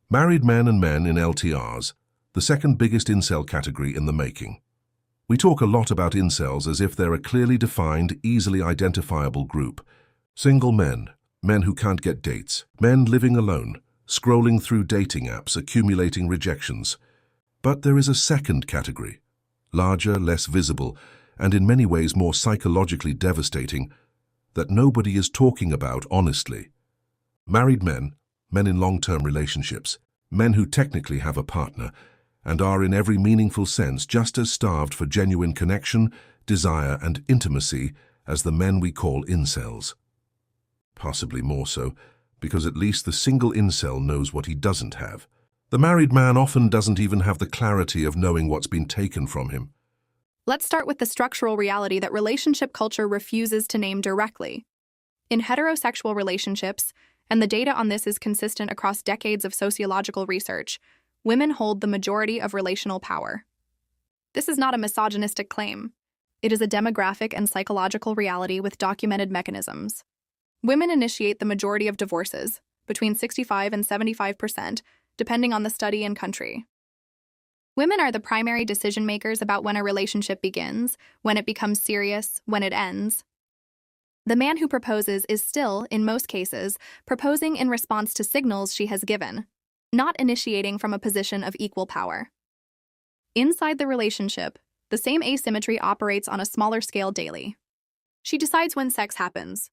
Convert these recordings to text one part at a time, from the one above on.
Married men and men in LTRs, the second biggest incel category in the making. We talk a lot about incels as if they're a clearly defined, easily identifiable group. Single men, men who can't get dates, men living alone, scrolling through dating apps, accumulating rejections. But there is a second category, larger, less visible, and in many ways more psychologically devastating, that nobody is talking about honestly. Married men, men in long-term relationships, men who technically have a partner, and are in every meaningful sense just as starved for genuine connection, desire, and intimacy as the men we call incels. Possibly more so, because at least the single incel knows what he doesn't have. The married man often doesn't even have the clarity of knowing what's been taken from him. Let's start with the structural reality that relationship culture refuses to name directly. In heterosexual relationships, and the data on this is consistent across decades of sociological research, women hold the majority of relational power. This is not a misogynistic claim. It is a demographic and psychological reality with documented mechanisms. Women initiate the majority of divorces, between 65 and 75%, depending on the study and country. Women are the primary decision makers about when a relationship begins, when it becomes serious, when it ends. The man who proposes is still, in most cases, proposing in response to signals she has given, not initiating from a position of equal power. Inside the relationship, the same asymmetry operates on a smaller scale daily. She decides when sex happens.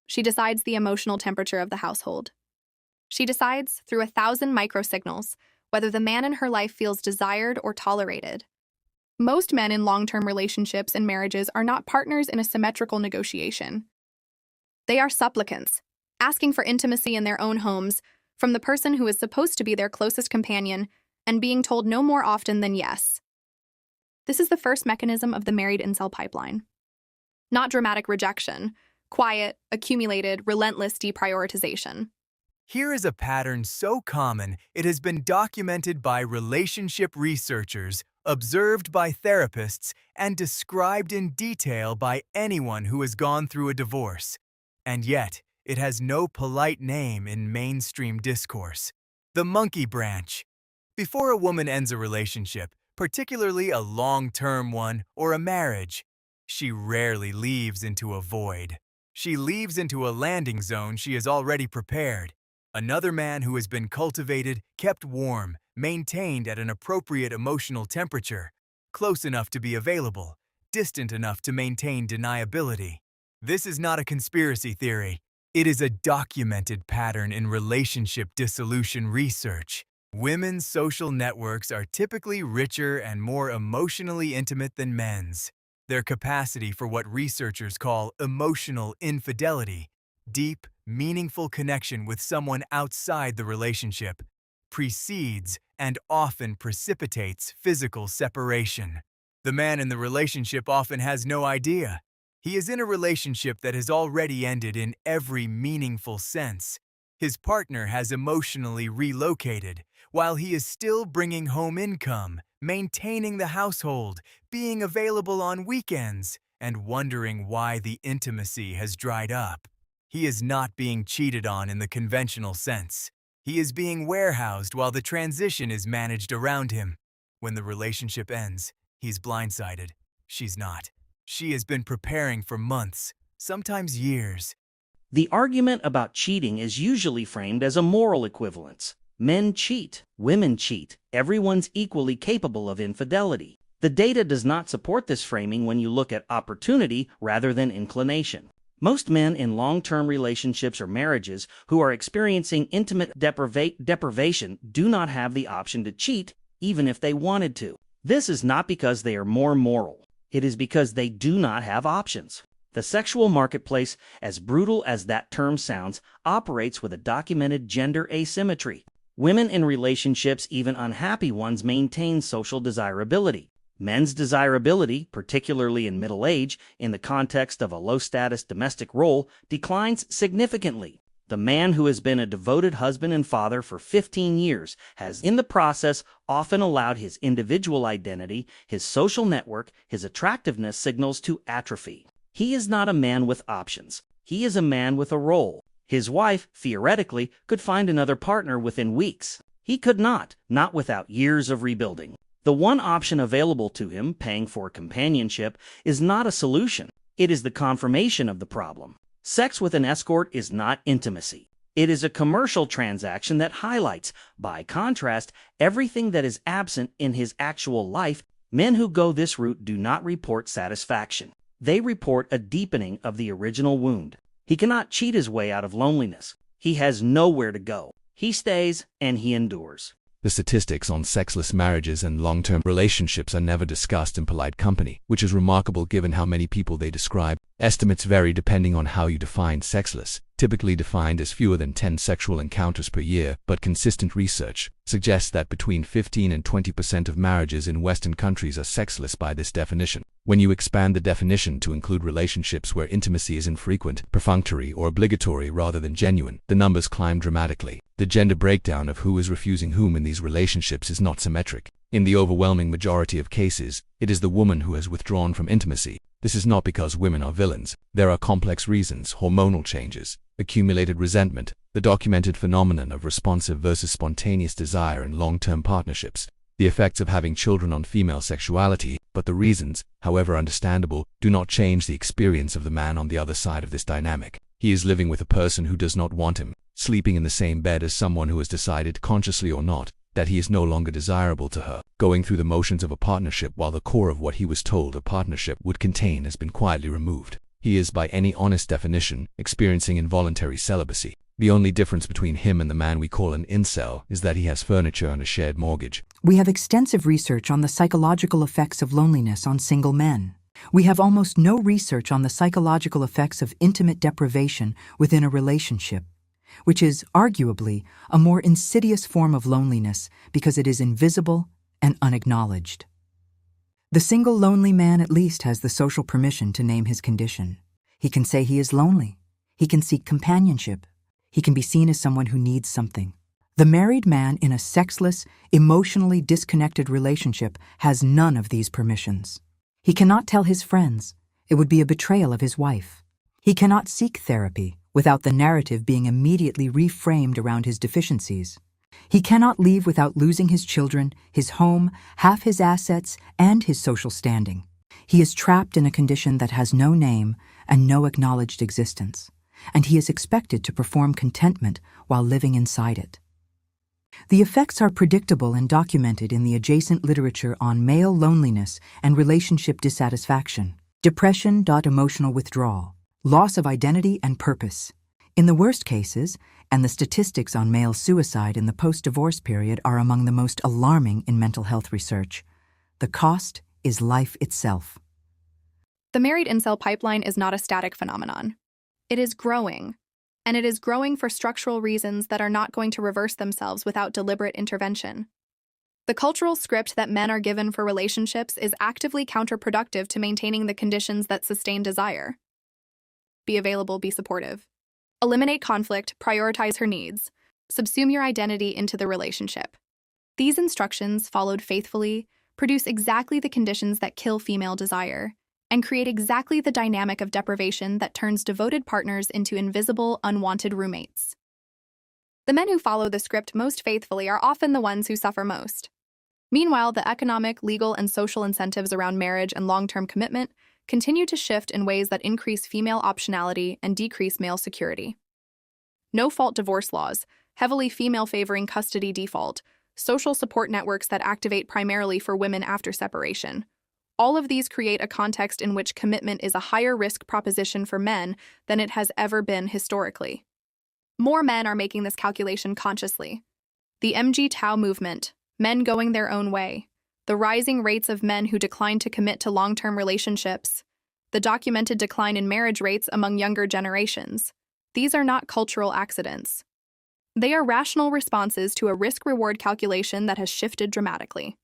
She decides the emotional temperature of the household. She decides, through 1,000 microsignals, whether the man in her life feels desired or tolerated. Most men in long-term relationships and marriages are not partners in a symmetrical negotiation. They are supplicants, asking for intimacy in their own homes from the person who is supposed to be their closest companion and being told no more often than yes. This is the first mechanism of the married incel pipeline. Not dramatic rejection, quiet, accumulated, relentless deprioritization. Here is a pattern so common it has been documented by relationship researchers, observed by therapists, and described in detail by anyone who has gone through a divorce. And yet, it has no polite name in mainstream discourse. The monkey branch. Before a woman ends a relationship, particularly a long-term one or a marriage, she rarely leaves into a void. She leaves into a landing zone she has already prepared. Another man who has been cultivated, kept warm, maintained at an appropriate emotional temperature, close enough to be available, distant enough to maintain deniability. This is not a conspiracy theory. It is a documented pattern in relationship dissolution research. Women's social networks are typically richer and more emotionally intimate than men's. Their capacity for what researchers call emotional infidelity, deep, meaningful connection with someone outside the relationship, precedes and often precipitates physical separation. The man in the relationship often has no idea. He is in a relationship that has already ended in every meaningful sense. His partner has emotionally relocated, while he is still bringing home income, maintaining the household, being available on weekends, and wondering why the intimacy has dried up. He is not being cheated on in the conventional sense. He is being warehoused while the transition is managed around him. When the relationship ends, he's blindsided. She's not. She has been preparing for months, sometimes years. The argument about cheating is usually framed as a moral equivalence. Men cheat, women cheat, everyone's equally capable of infidelity. The data does not support this framing when you look at opportunity rather than inclination. Most men in long-term relationships or marriages who are experiencing intimate deprivation do not have the option to cheat, even if they wanted to. This is not because they are more moral. It is because they do not have options. The sexual marketplace, as brutal as that term sounds, operates with a documented gender asymmetry. Women in relationships, even unhappy ones, maintain social desirability. Men's desirability, particularly in middle age, in the context of a low-status domestic role, declines significantly. The man who has been a devoted husband and father for 15 years has, in the process, often allowed his individual identity, his social network, his attractiveness signals to atrophy. He is not a man with options. He is a man with a role. His wife, theoretically, could find another partner within weeks. He could not without years of rebuilding. The one option available to him, paying for companionship, is not a solution. It is the confirmation of the problem. Sex with an escort is not intimacy. It is a commercial transaction that highlights, by contrast, everything that is absent in his actual life. Men who go this route do not report satisfaction. They report a deepening of the original wound. He cannot cheat his way out of loneliness. He has nowhere to go. He stays and he endures. The statistics on sexless marriages and long-term relationships are never discussed in polite company, which is remarkable given how many people they describe. Estimates vary depending on how you define sexless, typically defined as fewer than 10 sexual encounters per year, but consistent research suggests that between 15 and 20% of marriages in Western countries are sexless by this definition. When you expand the definition to include relationships where intimacy is infrequent, perfunctory, or obligatory rather than genuine, the numbers climb dramatically. The gender breakdown of who is refusing whom in these relationships is not symmetric. In the overwhelming majority of cases, it is the woman who has withdrawn from intimacy. This is not because women are villains. There are complex reasons: hormonal changes, accumulated resentment, the documented phenomenon of responsive versus spontaneous desire in long-term partnerships, the effects of having children on female sexuality. But the reasons, however understandable, do not change the experience of the man on the other side of this dynamic. He is living with a person who does not want him, sleeping in the same bed as someone who has decided, consciously or not, that he is no longer desirable to her, going through the motions of a partnership while the core of what he was told a partnership would contain has been quietly removed. He is, by any honest definition, experiencing involuntary celibacy. The only difference between him and the man we call an incel is that he has furniture and a shared mortgage. We have extensive research on the psychological effects of loneliness on single men. We have almost no research on the psychological effects of intimate deprivation within a relationship, which is arguably a more insidious form of loneliness because it is invisible and unacknowledged. The single lonely man at least has the social permission to name his condition. He can say he is lonely. He can seek companionship. He can be seen as someone who needs something. The married man in a sexless, emotionally disconnected relationship has none of these permissions. He cannot tell his friends. It would be a betrayal of his wife. He cannot seek therapy without the narrative being immediately reframed around his deficiencies. He cannot leave without losing his children, his home, half his assets, and his social standing. He is trapped in a condition that has no name and no acknowledged existence, and he is expected to perform contentment while living inside it. The effects are predictable and documented in the adjacent literature on male loneliness and relationship dissatisfaction, depression, emotional withdrawal, loss of identity and purpose. In the worst cases, and the statistics on male suicide in the post-divorce period are among the most alarming in mental health research. The cost is life itself. The married incel pipeline is not a static phenomenon. It is growing, and it is growing for structural reasons that are not going to reverse themselves without deliberate intervention. The cultural script that men are given for relationships is actively counterproductive to maintaining the conditions that sustain desire. Be available, be supportive. Eliminate conflict, prioritize her needs. Subsume your identity into the relationship. These instructions, followed faithfully, produce exactly the conditions that kill female desire and create exactly the dynamic of deprivation that turns devoted partners into invisible, unwanted roommates. The men who follow the script most faithfully are often the ones who suffer most. Meanwhile, the economic, legal, and social incentives around marriage and long-term commitment continue to shift in ways that increase female optionality and decrease male security. No-fault divorce laws, heavily female-favoring custody default, social support networks that activate primarily for women after separation. All of these create a context in which commitment is a higher risk proposition for men than it has ever been historically. More men are making this calculation consciously. The MGTOW movement, men going their own way, the rising rates of men who decline to commit to long-term relationships, the documented decline in marriage rates among younger generations. These are not cultural accidents. They are rational responses to a risk-reward calculation that has shifted dramatically.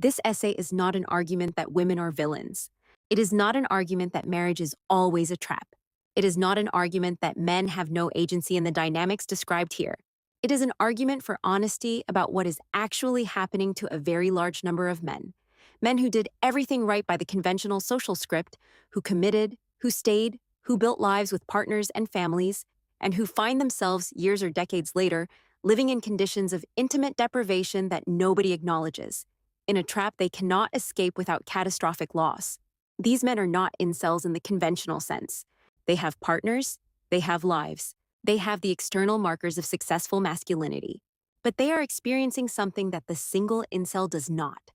This essay is not an argument that women are villains. It is not an argument that marriage is always a trap. It is not an argument that men have no agency in the dynamics described here. It is an argument for honesty about what is actually happening to a very large number of men. Men who did everything right by the conventional social script, who committed, who stayed, who built lives with partners and families, and who find themselves years or decades later living in conditions of intimate deprivation that nobody acknowledges, in a trap they cannot escape without catastrophic loss. These men are not incels in the conventional sense. They have partners, they have lives, they have the external markers of successful masculinity. But they are experiencing something that the single incel does not: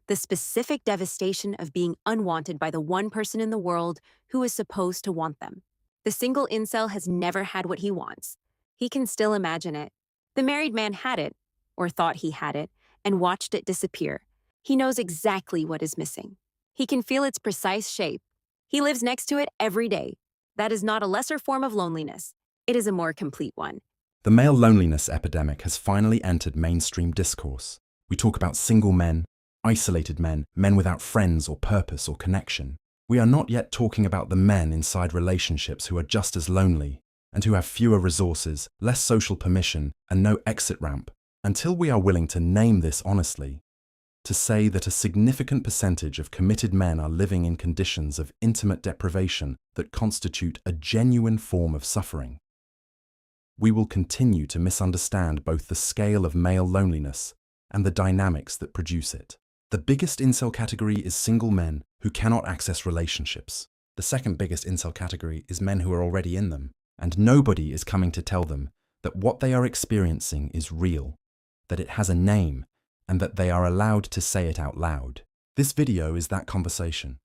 the specific devastation of being unwanted by the one person in the world who is supposed to want them. The single incel has never had what he wants. He can still imagine it. The married man had it, or thought he had it, and watched it disappear. He knows exactly what is missing. He can feel its precise shape. He lives next to it every day. That is not a lesser form of loneliness. It is a more complete one. The male loneliness epidemic has finally entered mainstream discourse. We talk about single men, isolated men, men without friends or purpose or connection. We are not yet talking about the men inside relationships who are just as lonely and who have fewer resources, less social permission, and no exit ramp. Until we are willing to name this honestly, to say that a significant percentage of committed men are living in conditions of intimate deprivation that constitute a genuine form of suffering, we will continue to misunderstand both the scale of male loneliness and the dynamics that produce it. The biggest incel category is single men who cannot access relationships. The second biggest incel category is men who are already in them, and nobody is coming to tell them that what they are experiencing is real, that it has a name, and that they are allowed to say it out loud. This video is that conversation.